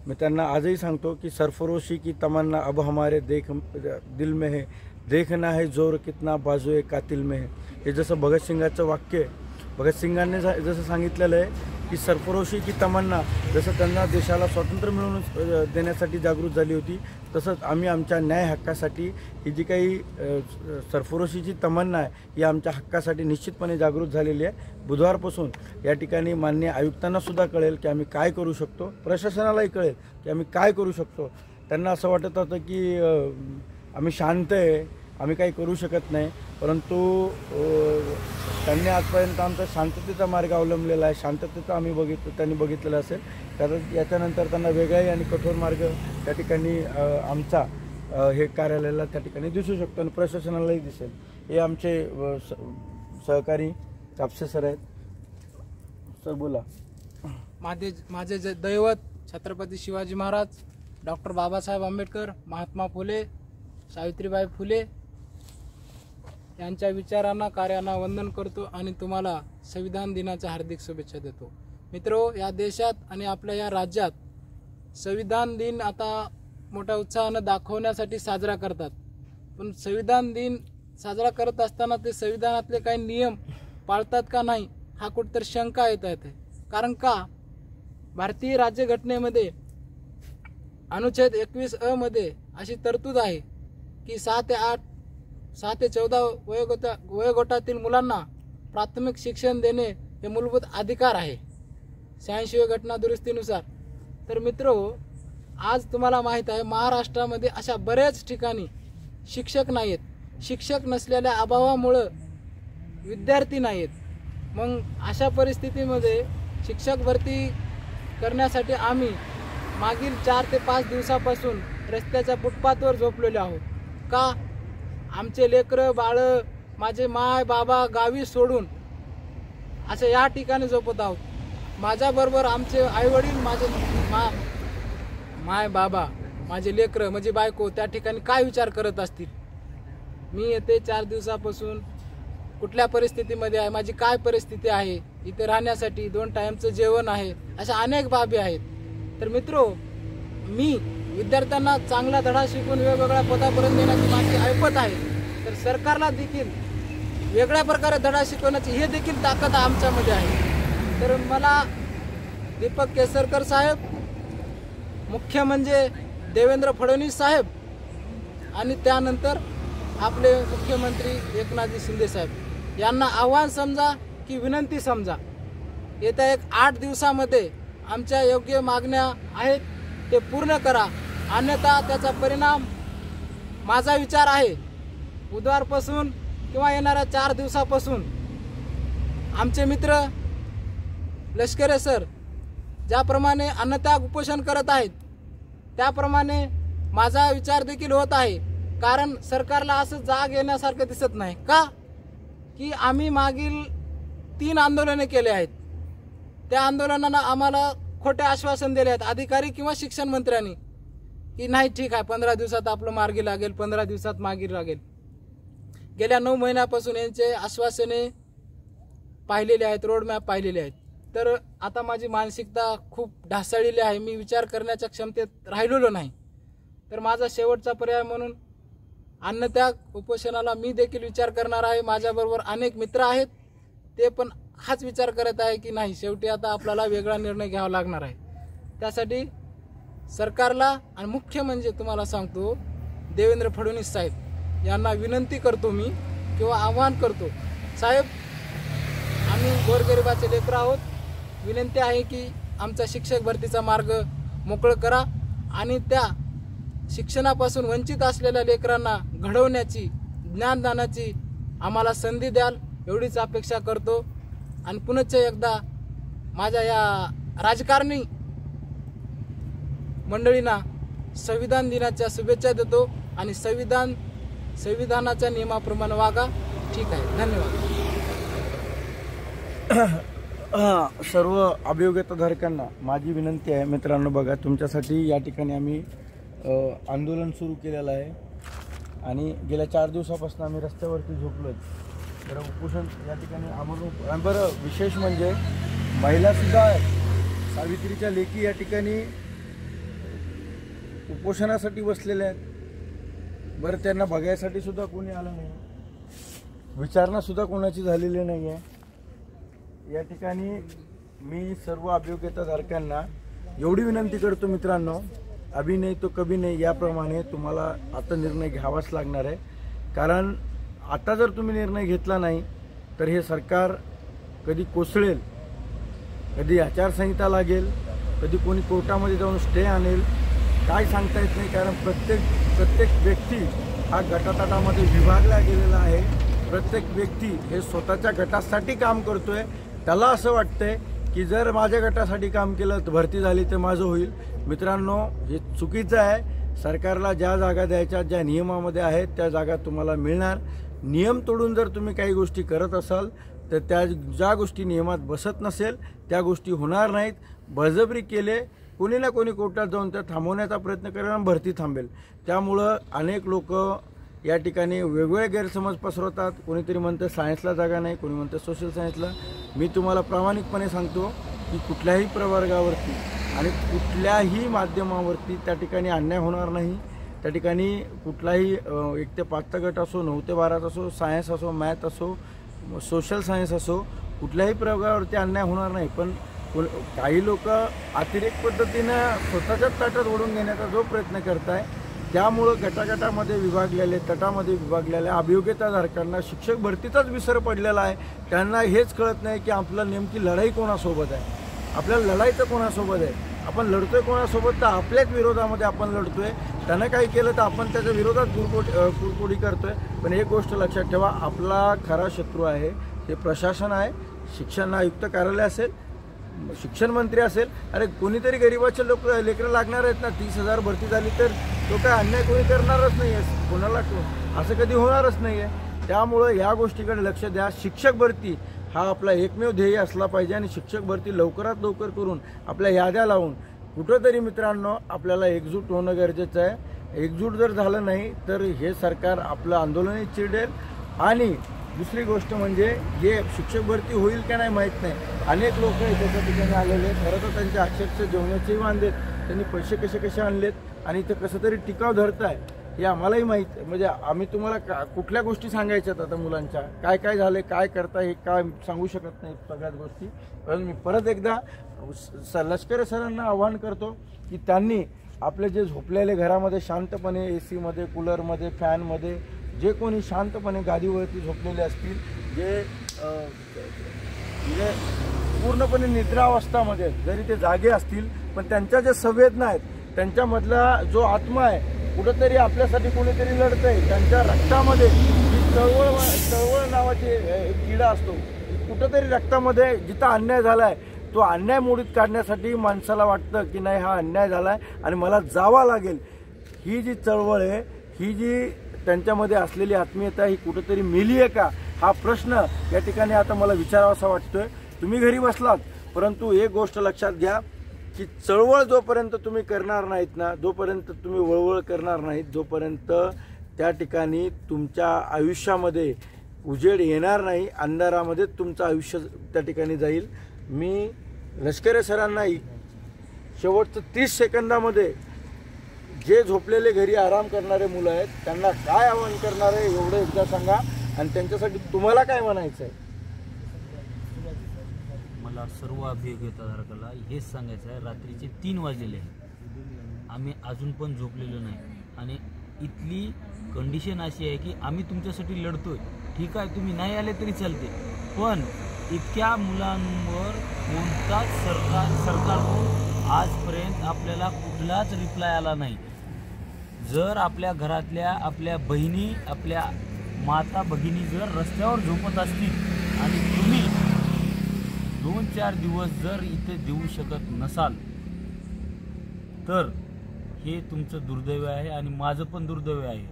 मी त्यांना आजही सांगतो की सरफरोशी की तमन्ना अब हमारे दिल में है, देखना है जोर कितना बाजूए कातिल में है. हे जसं भगतसिंगाचं वाक्य आहे. भगतसिंगांनी जसं सांगितलेलं आहे की सरफरोशी की तमन्ना, जसं त्यांना देशाला स्वातंत्र्य मिळवून देण्यासाठी जागृत झाली होती तसंच आम्ही आमच्या न्याय हक्कासाठी ही जी काही सरफरोशीची तमन्ना आहे ही आमच्या हक्कासाठी निश्चितपणे जागृत झालेली आहे. बुधवारपासून या ठिकाणी मान्य आयुक्तांनासुद्धा कळेल की आम्ही काय करू शकतो, प्रशासनालाही कळेल की आम्ही काय करू शकतो. त्यांना असं वाटत होतं की आम्ही शांत आहे, आम्ही काही करू शकत नाही. परंतु त्यांनी आजपर्यंत आमचा शांततेचा मार्ग अवलंबलेला आहे. शांततेचा आम्ही त्यांनी बघितलेला असेल. कारण याच्यानंतर त्यांना वेगळाही आणि कठोर मार्ग त्या ठिकाणी आमचा हे कार्यालयाला त्या ठिकाणी दिसू शकतो आणि प्रशासनालाही दिसेल. हे आमचे सहकारी कापसे सर आहेत. सर बोला. माझे जे दैवत छत्रपती शिवाजी महाराज, डॉक्टर बाबासाहेब आंबेडकर, महात्मा फुले, सावित्रीबाई फुले यांच्या विचारांना कार्यांना वंदन करतो आणि तुम्हाला संविधान दिनाच्या हार्दिक शुभेच्छा देतो. मित्रो, या देशात आणि आपल्या या राज्यात संविधान दिन आता मोठ्या उत्साहानं दाखवण्यासाठी साजरा करतात. पण संविधान दिन साजरा करत असताना ते संविधानातले काही नियम पाळतात का नाही हा कुठेतरी शंका येत आहे. कारण का भारतीय राज्यघटनेमध्ये अनुच्छेद 21(अ) मध्ये अशी तरतूद आहे की 6 ते 14 वयोगटातील मुलांना प्राथमिक शिक्षण देणे हे मूलभूत अधिकार आहे 86व्या घटना दुरुस्तीनुसार. तर मित्रो, आज तुम्हाला माहीत आहे महाराष्ट्रामध्ये अशा बऱ्याच ठिकाणी शिक्षक नाहीत. शिक्षक नसलेल्या अभावामुळं विद्यार्थी नाहीत. मग अशा परिस्थितीमध्ये शिक्षक भरती करण्यासाठी आम्ही मागील 4 ते 5 दिवसापासून रस्त्याच्या फुटपाथवर झोपलेलो आहोत. का? आमचे लेकरं बाळं, माझे माय बाबा गावी सोडून असे या ठिकाणी झोपत आहोत. माझ्याबरोबर आमचे आईवडील, माझे माय बाबा, माझे लेकरं, माझी बायको त्या ठिकाणी काय विचार करत असतील. मी येते 4 दिवसापासून कुठल्या परिस्थितीमध्ये आहे, माझी काय परिस्थिती आहे, इथे राहण्यासाठी 2 टाईमचं जेवण आहे, अशा अनेक बाबी आहेत. तर मित्रो, मी विद्यार्थ्यांना चांगला धडा शिकून वेगवेगळ्या पदापर्यंत नेण्याची माझी ऐपत आहे. तर सरकारला देखील वेगळ्या प्रकारे धडा शिकवण्याची हे देखील ताकद आमच्यामध्ये आहे. तर मला दीपक केसरकर साहेब, मुख्य म्हणजे देवेंद्र फडणवीस साहेब आणि त्यानंतर आपले मुख्यमंत्री एकनाथजी शिंदे साहेब यांना आव्हान समजा की विनंती समजा, येत्या 8 दिवसामध्ये आमच्या योग्य मागण्या आहेत ते पूर्ण करा, अन्यथा त्याचा परिणाम माझा विचार आहे बुधवारपासून किंवा येणाऱ्या 4 दिवसापासून आमचे मित्र लष्करे सर ज्याप्रमाणे अन्नत्याग उपोषण करत आहेत त्याप्रमाणे माझा विचार देखील होत आहे. कारण सरकारला असं जाग येण्यासारखं दिसत नाही. का? की आम्ही मागील 3 आंदोलने केले आहेत. त्या आंदोलनांना आम्हाला खोटे आश्वासन दिले आहेत अधिकारी किंवा शिक्षण मंत्र्यांनी की नाही ठीक आहे 15 दिवसात आपलं मार्गी लागेल, 15 दिवसात मार्गी लागेल. गेल्या 9 महिन्यापासून यांचे आश्वासने पाहिलेले आहेत, रोडमॅप पाहिलेले आहेत. तर आता माझी मानसिकता खूप ढासळलेली आहे, मी विचार करण्याच्या क्षमतेत राहिलेलो नाही. तर माझा शेवटचा पर्याय म्हणून अन्नत्याग उपोषणाला मी देखील विचार करणार आहे. माझ्याबरोबर अनेक मित्र आहेत, ते पण हाच विचार करत आहे की नाही शेवटी आता आपल्याला वेगळा निर्णय घ्यावा लागणार आहे. त्यासाठी सरकारला आणि मुख्य म्हणजे तुम्हाला सांगतो देवेंद्र फडणवीस साहेब यांना विनंती करतो मी किंवा आवाहन करतो, साहेब आम्ही गोरगरिबाचे लेकरं आहोत, विनंती आहे की आमचा शिक्षक भरतीचा मार्ग मोकळं करा आणि त्या शिक्षणापासून वंचित असलेल्या लेकरांना घडवण्याची, ज्ञानदानाची आम्हाला संधी द्याल एवढीच अपेक्षा करतो. आणि पुनश्च एकदा माझ्या या राजकारणी मंडळींना संविधान दिनाच्या शुभेच्छा देतो आणि संविधानाच्या नियमाप्रमाणे वागा. ठीक आहे, धन्यवाद. सर्व अभियोग्यताधारकांना माझी विनंती आहे, मित्रांनो बघा तुमच्यासाठी या ठिकाणी आम्ही आंदोलन सुरू केलेलं आहे आणि गेल्या 4 दिवसापासून आम्ही रस्त्यावरती झोपलो आहे. तर उपोषण या ठिकाणी आम्हाला बरं विशेष म्हणजे महिलासुद्धा सावित्रीच्या लेकी या ठिकाणी उपोषणासाठी बसलेल्या आहेत. बरं त्यांना बघायसाठी सुद्धा कोणी आलं नाही, विचारणा कोणाची झालेली नाही आहे. या ठिकाणी मी सर्व अभियोग्यताधारकांना एवढी विनंती करतो मित्रांनो, अभी नाही तो कभी नाही याप्रमाणे तुम्हाला आता निर्णय घ्यावाच लागणार आहे. कारण आता जर तुम्ही निर्णय घेतला नाही तर हे सरकार कधी कोसळेल, कधी आचारसंहिता लागेल, कधी कोणी कोर्टामध्ये जाऊन स्टे आणेल, काय सांगता येत नाही. कारण प्रत्येक व्यक्ती हा गटातटामध्ये विभागला गेलेला आहे. प्रत्येक व्यक्ती हे स्वतःच्या गटासाठी काम करतोय. त्याला असं वाटतंय की जर माझ्या गटासाठी काम केलं तर भरती झाली तर माझं होईल. मित्रांनो हे चुकीचं आहे. सरकारला ज्या जागा द्यायच्या ज्या नियमामध्ये आहेत त्या जागा तुम्हाला मिळणार. नियम तोडून जर तुम्ही काही गोष्टी करत असाल तर त्या ज्या गोष्टी नियमात बसत नसेल त्या गोष्टी होणार नाहीत. बळजबरी केले कोणी ना कोणी कोर्टात जाऊन त्या थांबवण्याचा प्रयत्न करेल आणि भरती थांबेल. त्यामुळं अनेक लोक या ठिकाणी वेगवेगळे गैरसमज पसरवतात. कोणीतरी म्हणतं सायन्सला जागा नाही, कोणी म्हणतं सोशल सायन्सला. मी तुम्हाला प्रामाणिकपणे सांगतो की कुठल्याही प्रवर्गावरती आणि कुठल्याही माध्यमावरती त्या ठिकाणी अन्याय होणार नाही. त्या ठिकाणी कुठलाही 1 ते 5चा गट असो, 9 ते 12 असो, सायन्स असो, मॅथ असो, सोशल सायन्स असो, कुठल्याही प्रवर्गावरती अन्याय होणार नाही. पण काही लोक अतिरेक पद्धतीनं स्वतःच्याच ताटात ओढून घेण्याचा जो प्रयत्न करत आहे त्यामुळं गटागटामध्ये विभागलेले, तटामध्ये विभागलेल्या अभियोग्यताधारकांना शिक्षक भरतीचाच विसर पडलेला आहे. त्यांना हेच कळत नाही की आपलं नेमकी लढाई कोणासोबत आहे, आपल्याला लढायचं कोणासोबत आहे, आपण लढतोय कोणासोबत. तर आपल्याच विरोधामध्ये आपण लढतोय. त्यानं काही केलं तर आपण त्याच्या विरोधात कुरकोडी करतोय. पण एक गोष्ट लक्षात ठेवा, आपला खरा शत्रू आहे ते प्रशासन आहे. शिक्षण आयुक्त कार्यालय असेल, शिक्षण मंत्री असेल. अरे कोणीतरी गरिबाचे लेकरं लागणार आहेत ना. 30,000 भरती झाली तर तो काय अन्याय कोणी करणारच नाही आहे, कोणाला असं कधी होणारच नाही आहे. त्यामुळं ह्या गोष्टीकडे लक्ष द्या. शिक्षक भरती हा आपला एकमेव ध्येय असला पाहिजे आणि शिक्षक भरती लवकरात लवकर करून आपल्या याद्या लावून कुठंतरी मित्रांनो आपल्याला एकजूट होणं गरजेचं आहे. एकजूट जर झालं नाही तर हे सरकार आपलं आंदोलनही चिरडेल. आणि दुसरी गोष्ट म्हणजे हे शिक्षक भरती होईल का नाही माहीत नाही. अनेक लोक त्याच्या ठिकाणी आलेले, खरं तर त्यांच्या अक्षरशः जेवणाचेही वांदेत, त्यांनी पैसे कसे आणलेत आणि ते कसं तरी टिकाव धरताय हे आम्हालाही माहीत. म्हणजे आम्ही तुम्हाला कुठल्या गोष्टी सांगायच्यात आता मुलांच्या काय काय झाले, काय करताय हे काय सांगू शकत नाही सगळ्याच गोष्टी. पण मी परत एकदा लष्करी सरांना आवाहन करतो की त्यांनी आपले जे झोपलेले घरामध्ये शांतपणे AC मध्ये, कूलरमध्ये, फॅनमध्ये जे कोणी शांतपणे गादीवरती झोपलेले असतील, जे पूर्णपणे निद्रावस्थामध्ये जरी ते जागे असतील पण त्यांच्या ज्या संवेदना आहेत, त्यांच्यामधला जो आत्मा आहे कुठंतरी आपल्यासाठी कोणीतरी लढतंय, त्यांच्या रक्तामध्ये जी चळवळ नावाची किडा असतो, कुठंतरी रक्तामध्ये जिथं अन्याय झाला आहे तो अन्याय मोडीत काढण्यासाठी माणसाला वाटतं की नाही हा अन्याय झाला आहे आणि मला जावं लागेल. ही जी चळवळ आहे, ही जी त्यांच्यामध्ये असलेली आत्मीयता ही कुठंतरी मेली आहे का हा प्रश्न या ठिकाणी आता मला विचारावासा वाटतोय. तुम्ही घरी बसलात परंतु एक गोष्ट लक्षात घ्या की चळवळ जोपर्यंत तुम्ही करणार नाहीत ना, जोपर्यंत तुम्ही वळवळ करणार नाहीत, जोपर्यंत त्या ठिकाणी तुमच्या आयुष्यामध्ये उजेड येणार नाही, अंधारामध्ये तुमचं आयुष्य त्या ठिकाणी जाईल. मी लष्करी सरांना शेवटचं 30 सेकंदामध्ये जे झोपलेले घरी आराम करणारे मुलं आहेत त्यांना काय आवाहन करणार आहे एवढं एकदा सांगा आणि त्यांच्यासाठी तुम्हाला काय म्हणायचं आहे. मला सर्व अभियोगिताधारकाला हेच सांगायचं आहे, रात्रीचे 3 वाजलेले आहे, आम्ही अजून पण झोपलेलो नाही आणि इथली कंडिशन अशी आहे की आम्ही तुमच्यासाठी लढतोय. ठीक आहे, तुम्ही नाही आले तरी चालते, पण इतक्या मुलांवर कोणताच सरकारकडून आजपर्यंत आपल्याला कुठलाच रिप्लाय आला नाही. जर आपल्या घरातल्या आपल्या बहिणी, आपल्या माता भगिनी जर रस्त्यावर झोपत असतील आणि तुम्ही 2-4 दिवस जर इथे देऊ शकत नसाल तर हे तुमचं दुर्दैव आहे आणि माझं पण दुर्दैव आहे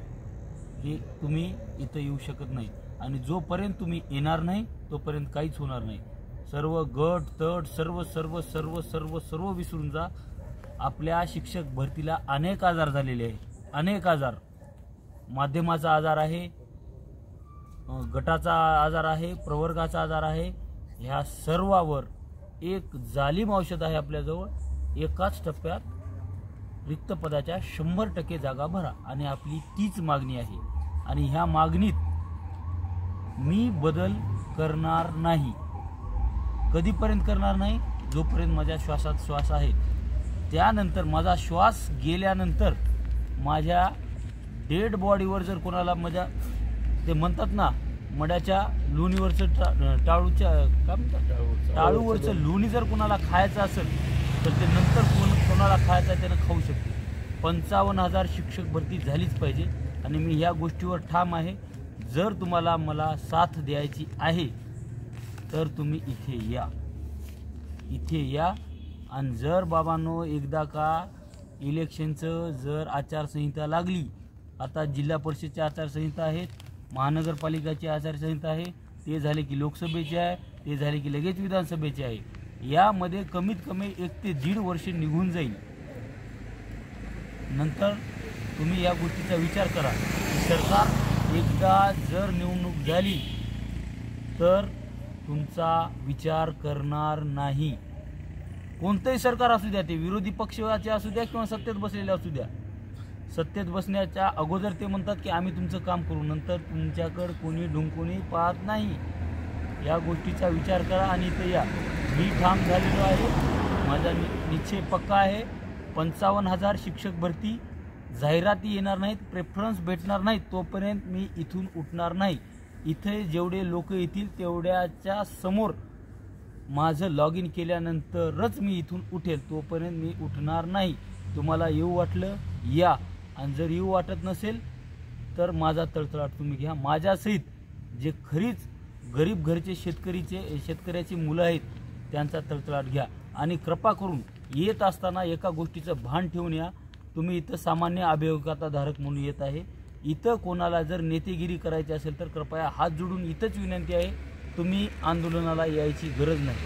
की तुम्ही इथं येऊ शकत नाही. आणि जोपर्यंत तुम्ही येणार नाही तोपर्यंत काहीच होणार नाही. सर्व गट तट सर्व सर्व सर्व सर्व सर्व विसरून जा. आपल्या शिक्षक भरतीला अनेक आजार झालेले आहे, अनेक आजार. माध्यमाचा आजार आहे, गटाचा आजार आहे, प्रवर्गाचा आजार आहे. ह्या सर्वावर एक जालिम औषध आहे आपल्याजवळ. एकाच टप्प्यात रिक्त पदाच्या 100% जागा भरा आणि आपली तीच मागणी आहे. आणि ह्या मागणीत मी बदल करणार नाही. कधीपर्यंत करणार नाही? जोपर्यंत माझ्या श्वासात श्वास आहे. त्यानंतर माझा श्वास गेल्यानंतर माझ्या डेड बॉडीवर जर कोणाला माझ्या ते म्हणतात ना मड्याच्या लोणीवरचं टाळूवरचं लोणी जर कोणाला खायचं असेल तर ते नंतर कोणाला खायचं त्यानं खाऊ शकते. 55,000 शिक्षक भरती झालीच पाहिजे आणि मी ह्या गोष्टीवर ठाम आहे. जर तुम्हाला मला साथ द्यायची आहे तर तुम्ही इथे या आणि जर बाबांनो एकदा का इलेक्शनचं जर आचारसंहिता लागली, आता जिल्हा परिषदची आचारसंहिता आहे, महानगरपालिकाची आचारसंहिता आहे, ते झाले की लोकसभेची आहे, ते झाले की लगेच विधानसभेची आहे. यामध्ये कमीत कमी 1 ते 1.5 वर्ष निघून जाईल. नंतर तुम्ही या गोष्टीचा विचार करा की सरकार एकदा जर निवडणूक झाली तर तुमचा विचार करणार नाही. कोणतंही सरकार असू द्या, ते विरोधी पक्षाचे असू द्या किंवा सत्तेत बसलेले असू द्या. सत्तेत बसण्याच्या अगोदर ते म्हणतात की आम्ही तुमचं काम करू, नंतर तुमच्याकडे कोणी ढुंकूनही पाहत नाही. या गोष्टीचा विचार करा आणि इथं या. मी ठाम झालेलो आहे, माझा निश्चय पक्का आहे. 55,000 शिक्षक भरती जाहिराती येणार नाहीत, प्रेफरन्स भेटणार नाहीत तोपर्यंत मी इथून उठणार नाही. इथे जेवढे लोक येतील तेवढ्याच्या समोर माझं लॉग इन केल्यानंतरच मी इथून उठेल, तोपर्यंत मी उठणार नाही. तुम्हाला येऊ वाटलं या, आणि जर येऊ वाटत नसेल तर माझा तळतळाट तुम्ही घ्या. माझ्यासहित जे खरीच गरीब घरचे शेतकऱ्याची मुलं आहेत त्यांचा तळतळाट घ्या. आणि कृपा करून येत असताना एका गोष्टीचं भान ठेवून या तुम्ही इथं सामान्य अभियोगाधारक म्हणून येत आहे. इथं कोणाला जर नेतेगिरी करायची असेल तर कृपया हात जोडून इथंच विनंती आहे, तुम्ही आंदोलनाला यायची गरज नाही.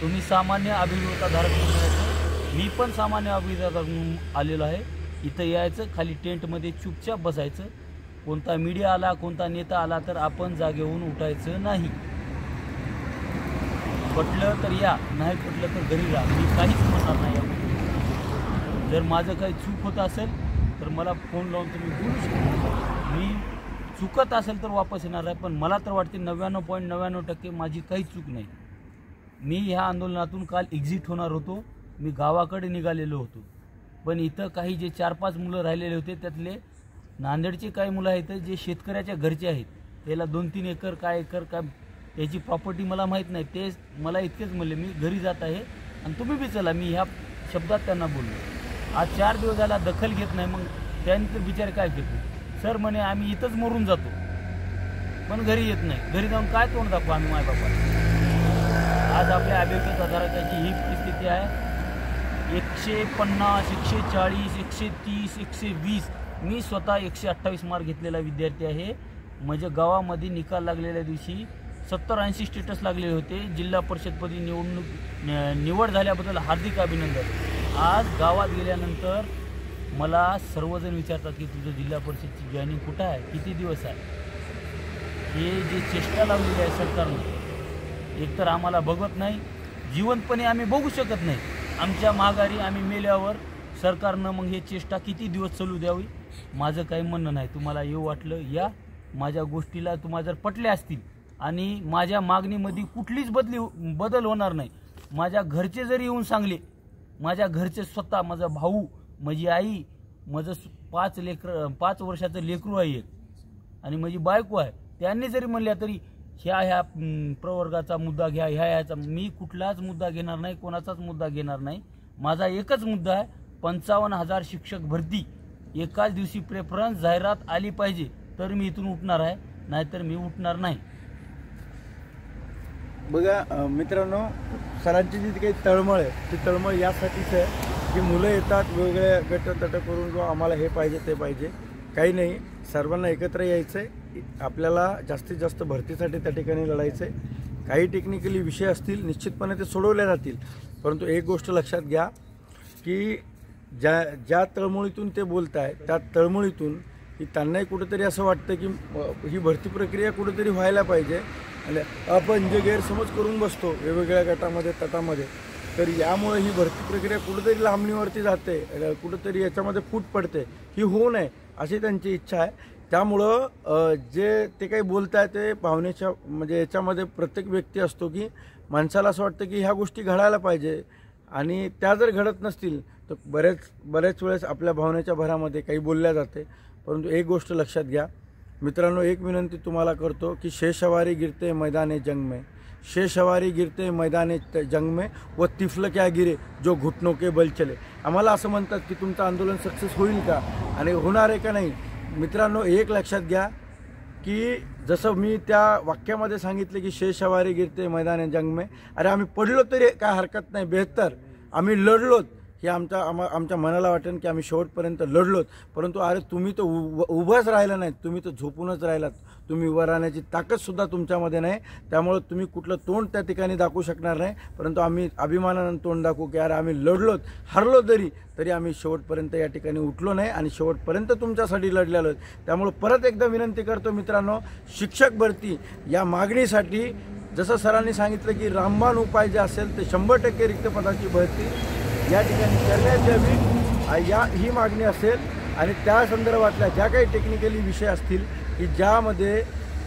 तुम्ही सामान्य अभियोगाधारक म्हणून यायचं. मी पण सामान्य अभियोगाधारक म्हणून आलेलो आहे. इथं यायचं, खाली टेंटमध्ये चुपचाप बसायचं. कोणता मीडिया आला, कोणता नेता आला तर आपण जागेवरून उठायचं नाही. पटलं तर या, नाही पटलं तर घरी राहा. मी काहीच म्हणणार नाही यामध्ये. जर माझं काही चूक होत असेल तर मला फोन लावून तुम्ही बोलू शकता. मी चुकत असेल तर वापस येणार आहे, पण मला तर वाटते 99.99% माझी काहीच चूक नाही. मी ह्या आंदोलनातून काल एक्झिट होणार होतो. मी गावाकडे निघालेलो होतो, पण इथं काही जे 4-5 मुलं राहिलेले होते त्यातले नांदेडचे काही मुलं आहेत जे शेतकऱ्याच्या घरचे आहेत. त्याला 2-3 एकर काय याची प्रॉपर्टी मला माहीत नाही. ते मला इतकेच म्हणले मी घरी जात आहे आणि तुम्ही बी चला. मी ह्या शब्दात त्यांना बोललो. आज 4 दिवस झाला दखल घेत नाही. मग त्यानंतर विचार काय घेतो, सर म्हणे आम्ही इथंच मरून जातो पण घरी येत नाही. घरी जाऊन काय तोंड दाखवू आम्ही मायबापाला. आज आपल्या अभियोगाधारकाची ही परिस्थिती आहे. 150, 140, 130, 120. मी स्वतः 128 मार्क घेतलेला विद्यार्थी आहे. म्हणजे गावामध्ये निकाल लागलेल्या दिवशी 70-80 स्टेटस लागलेले होते. जिल्हा परिषदपदी निवड झाल्याबद्दल हार्दिक अभिनंदन. आज गावात गेल्यानंतर मला सर्वजण विचारतात की तुझं जिल्हा परिषदची जॉईनिंग कुठं आहे, किती दिवस आहे. हे जे चेष्टा लावलेली आहे सरकारनं, एकतर आम्हाला बघत नाही, जिवंतपणे आम्ही बघू शकत नाही. आमच्या माघारी आम्ही मेल्यावर सरकारनं मग हे चेष्टा किती दिवस चालू द्यावी. माझं काही म्हणणं नाही. तुम्हाला येऊ वाटलं या. माझ्या गोष्टीला तुम्हाला जर पटल्या असतील आणि माझ्या मागणीमध्ये कुठलीच बदल होणार नाही. माझ्या घरचे जरी येऊन सांगले, माझ्या घरचे स्वतः, माझा भाऊ, माझी आई, माझं 5 वर्षाचं लेकरू आहे एक, आणि माझी बायको आहे, त्यांनी जरी म्हणल्या तरी ह्या प्रवर्गाचा मुद्दा घ्या, ह्याचा मी कुठलाच मुद्दा घेणार नाही, कोणाचाच मुद्दा घेणार नाही. माझा एकच मुद्दा आहे, 55,000 शिक्षक भरती एकाच दिवशी प्रेफरन्स जाहिरात आली पाहिजे तर मी इथून उठणार आहे, नाहीतर मी उठणार नाही. बघा मित्रांनो, सरांची जी काही तळमळ आहे ती तळमळ यासाठीच आहे की मुलं येतात वेगवेगळ्या गटतट करून किंवा आम्हाला हे पाहिजे ते पाहिजे. काही नाही, सर्वांना एकत्र यायचं आहे. आपल्याला जास्तीत जास्त भरतीसाठी त्या ठिकाणी लढायचं आहे. काही टेक्निकली विषय असतील निश्चितपणे ते सोडवले जातील, परंतु एक गोष्ट लक्षात घ्या की ज्या तळमळीतून ते बोलत आहे त्या तळमळीतून की त्यांनाही कुठेतरी असं वाटतं की ही भरती प्रक्रिया कुठेतरी व्हायला पाहिजे. आणि आपण जे गैरसमज करून बसतो वेगवेगळ्या गटामध्ये तटामध्ये, तर यामुळे ही भरती प्रक्रिया कुठेतरी लांबणीवरती जाते, कुठेतरी याच्यामध्ये फूट पडते. ही होऊ नये अशी त्यांची इच्छा आहे. त्यामुळं जे ते काही बोलत आहे ते भावनेच्या म्हणजे याच्यामध्ये प्रत्येक व्यक्ती असतो की माणसाला असं वाटतं की ह्या गोष्टी घडायला पाहिजे, आणि त्या जर घडत नसतील तर बऱ्याच वेळेस आपल्या भावनेच्या भरामध्ये काही बोलल्या जाते. परंतु एक गोष्ट लक्षात घ्या मित्रांनो, एक विनंती तुम्हाला करतो की शेषवारी गिरते मैदाने जंग में, शेषवारी गिरते मैदाने जंग में, व तिफल क्या गिरे जो घुटनों के बल चले. आम्हाला असं म्हणतात की तुमचं आंदोलन सक्सेस होईल का आणि होणार आहे का नाही. मित्रांनो, एक लक्षात घ्या की जसं मी त्या वाक्यामध्ये सांगितले की शेषवारी गिरते मैदाने जंग में, अरे आम्ही पडलो तरी काय हरकत नाही, बेहतर आम्ही लढलोत हे आमच्या मनाला वाटेल की आम्ही शेवटपर्यंत लढलोत. परंतु अरे तुम्ही तर उभाच राहिला नाहीत, तुम्ही तर झोपूनच राहिलात. तुम्ही उभं राहण्याची ताकदसुद्धा तुमच्यामध्ये नाही. त्यामुळं तुम्ही कुठलं तोंड त्या ठिकाणी दाखवू शकणार नाही. परंतु आम्ही अभिमानानं तोंड दाखवू की अरे आम्ही लढलोत, हरलो तरी आम्ही शेवटपर्यंत या ठिकाणी उठलो नाही आणि शेवटपर्यंत तुमच्यासाठी लढलेलो आहेत. त्यामुळं परत एकदा विनंती करतो मित्रांनो, शिक्षक भरती या मागणीसाठी जसं सरांनी सांगितलं की रामबाण उपाय जे असेल ते 100% रिक्त पदाची भरती या ठिकाणी करण्यात यावी, ही मागणी असेल. आणि त्या संदर्भातल्या ज्या काही टेक्निकली विषय असतील की ज्यामध्ये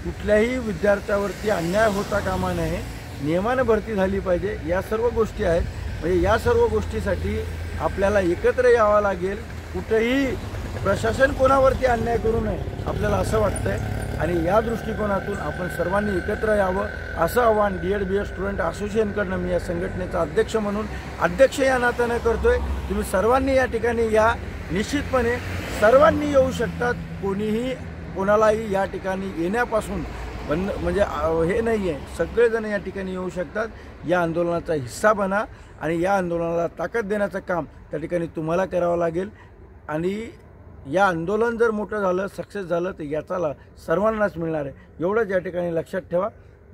कुठल्याही विद्यार्थ्यावरती अन्याय होता कामा नये, नियमानं भरती झाली पाहिजे, या सर्व गोष्टी आहेत. म्हणजे या सर्व गोष्टीसाठी आपल्याला एकत्र यावं लागेल. कुठेही प्रशासन कोणावरती अन्याय करू नये आपल्याला असं वाटतंय, आणि या दृष्टिकोनातून आपण सर्वांनी एकत्र यावं असं आवाहन DED स्टुडंट असोसिएशनकडनं मी या संघटनेचा अध्यक्ष म्हणून अध्यक्ष या नात्यानं करतोय. तुम्ही सर्वांनी या ठिकाणी या, निश्चितपणे सर्वांनी येऊ शकतात. कोणालाही या ठिकाणी येण्यापासून म्हणजे हे नाही आहे, सगळेजण या ठिकाणी येऊ शकतात. या आंदोलनाचा हिस्सा बना आणि या आंदोलनाला ताकद देण्याचं काम त्या ठिकाणी तुम्हाला करावं लागेल. आणि या आंदोलन जर मोठं झालं, सक्सेस झालं, तर याचा लाभ सर्वांनाच मिळणार आहे. एवढंच या ठिकाणी लक्षात ठेवा.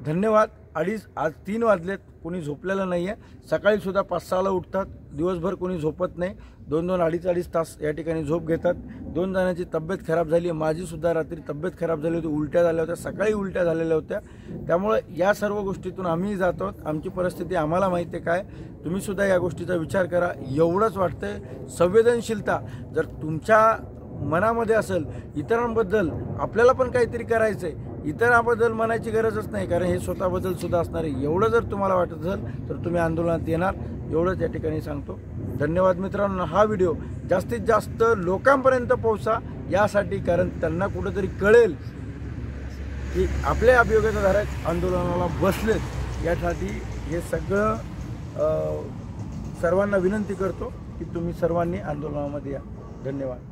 धन्यवाद. आज 3 वाजलेत, कोणी झोपलेलं नाही आहे. सकाळीसुद्धा 5-6ला उठतात, दिवसभर कोणी झोपत नाही. 2-2, 2.5 तास या ठिकाणी झोप घेतात. 2 जणांची तब्येत खराब झाली. माझीसुद्धा रात्री तब्येत खराब झाली होती, उलट्या झाल्या होत्या, सकाळी उलट्या झालेल्या होत्या. त्यामुळे या सर्व गोष्टीतून आम्ही जात आहोत. आमची परिस्थिती आम्हाला माहिती आहे काय. तुम्हीसुद्धा या गोष्टीचा विचार करा. एवढंच वाटतंय, संवेदनशीलता जर तुमच्या मनामध्ये असेल, इतरांबद्दल आपल्याला पण काहीतरी करायचं आहे, इतरांबद्दल म्हणायची गरजच नाही, कारण हे स्वतःबद्दल सुद्धा असणार आहे. एवढं जर तुम्हाला वाटत असेल तर तुम्ही आंदोलनात येणार, एवढंच या ठिकाणी सांगतो. धन्यवाद मित्रांनो. हा व्हिडिओ जास्तीत जास्त लोकांपर्यंत पोहोचा यासाठी, कारण त्यांना कुठंतरी कळेल की आपल्या अभियोगाधारक आंदोलनाला बसलेत. यासाठी हे सगळं सर्वांना विनंती करतो की तुम्ही सर्वांनी आंदोलनामध्ये या. धन्यवाद.